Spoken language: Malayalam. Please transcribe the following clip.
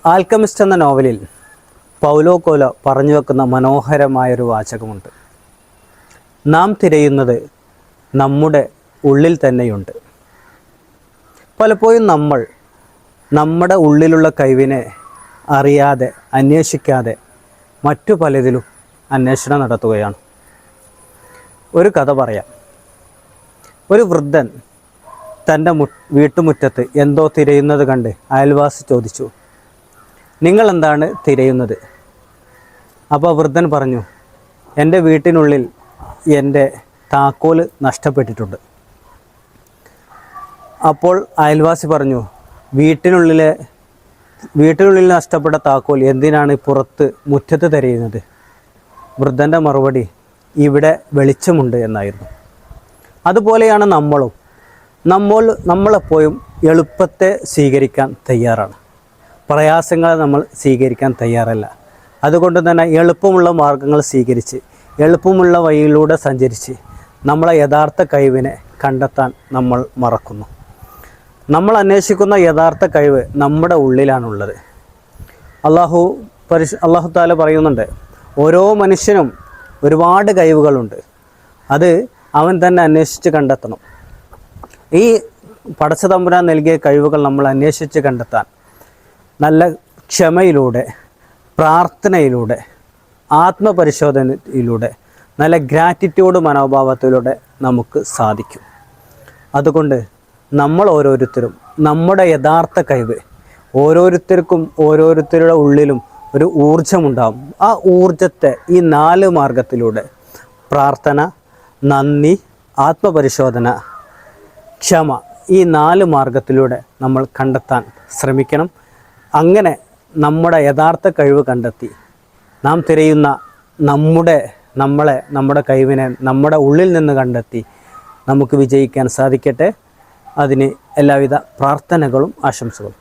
ആൽക്കമിസ്റ്റ് എന്ന നോവലിൽ പൗലോ കോലോ പറഞ്ഞു വെക്കുന്ന മനോഹരമായൊരു വാചകമുണ്ട്. നാം തിരയുന്നത് നമ്മുടെ ഉള്ളിൽ തന്നെയുണ്ട്. പലപ്പോഴും നമ്മൾ നമ്മുടെ ഉള്ളിലുള്ള കഴിവിനെ അറിയാതെ, അന്വേഷിക്കാതെ മറ്റു പലതിലും അന്വേഷണം നടത്തുകയാണ്. ഒരു കഥ പറയാം. ഒരു വൃദ്ധൻ തൻ്റെ വീട്ടുമുറ്റത്ത് എന്തോ തിരയുന്നത് കണ്ട് അയൽവാസി ചോദിച്ചു, നിങ്ങൾ എന്താണ് തിരയുന്നത്? അപ്പോൾ വൃദ്ധൻ പറഞ്ഞു, എൻ്റെ വീട്ടിനുള്ളിൽ എൻ്റെ താക്കോല് നഷ്ടപ്പെട്ടിട്ടുണ്ട്. അപ്പോൾ അയൽവാസി പറഞ്ഞു, വീട്ടിനുള്ളിൽ നഷ്ടപ്പെട്ട താക്കോൽ എന്തിനാണ് പുറത്ത് മുറ്റത്ത് തിരയുന്നത്? വൃദ്ധൻ്റെ മറുപടി, ഇവിടെ വെളിച്ചമുണ്ട് എന്നായിരുന്നു. അതുപോലെയാണ് നമ്മളെപ്പോഴും എളുപ്പത്തെ സ്വീകരിക്കാൻ തയ്യാറാണ്, പ്രയാസങ്ങളെ നമ്മൾ സ്വീകരിക്കാൻ തയ്യാറല്ല. അതുകൊണ്ട് തന്നെ എളുപ്പമുള്ള മാർഗങ്ങൾ സ്വീകരിച്ച്, എളുപ്പമുള്ള വഴിയിലൂടെ സഞ്ചരിച്ച് നമ്മളെ യഥാർത്ഥ കഴിവിനെ കണ്ടെത്താൻ നമ്മൾ മറക്കുന്നു. നമ്മൾ അന്വേഷിക്കുന്ന യഥാർത്ഥ കഴിവ് നമ്മുടെ ഉള്ളിലാണുള്ളത്. അള്ളാഹു താല പറയുന്നുണ്ട്, ഓരോ മനുഷ്യനും ഒരുപാട് കഴിവുകളുണ്ട്, അത് അവൻ തന്നെ അന്വേഷിച്ച് കണ്ടെത്തണം. ഈ പടച്ച തമ്പുരാൻ നൽകിയ കഴിവുകൾ നമ്മൾ അന്വേഷിച്ച് കണ്ടെത്താൻ നല്ല ക്ഷമയിലൂടെ, പ്രാർത്ഥനയിലൂടെ, ആത്മപരിശോധനയിലൂടെ, നല്ല ഗ്രാറ്റിറ്റ്യൂഡ് മനോഭാവത്തിലൂടെ നമുക്ക് സാധിക്കും. അതുകൊണ്ട് നമ്മൾ ഓരോരുത്തരും നമ്മുടെ യഥാർത്ഥ കഴിവ്, ഓരോരുത്തർക്കും ഓരോരുത്തരുടെ ഉള്ളിലും ഒരു ഊർജമുണ്ടാകും. ആ ഊർജത്തെ ഈ 4 മാർഗത്തിലൂടെ, പ്രാർത്ഥന, നന്ദി, ആത്മപരിശോധന, ക്ഷമ, ഈ 4 മാർഗത്തിലൂടെ നമ്മൾ കണ്ടെത്താൻ ശ്രമിക്കണം. അങ്ങനെ നമ്മുടെ യഥാർത്ഥ കഴിവ് കണ്ടെത്തി നാം തിരയുന്ന നമ്മുടെ കഴിവിനെ നമ്മുടെ ഉള്ളിൽ നിന്ന് കണ്ടെത്തി നമുക്ക് വിജയിക്കാൻ സാധിക്കട്ടെ. അതിന് എല്ലാവിധ പ്രാർത്ഥനകളും ആശംസകളും.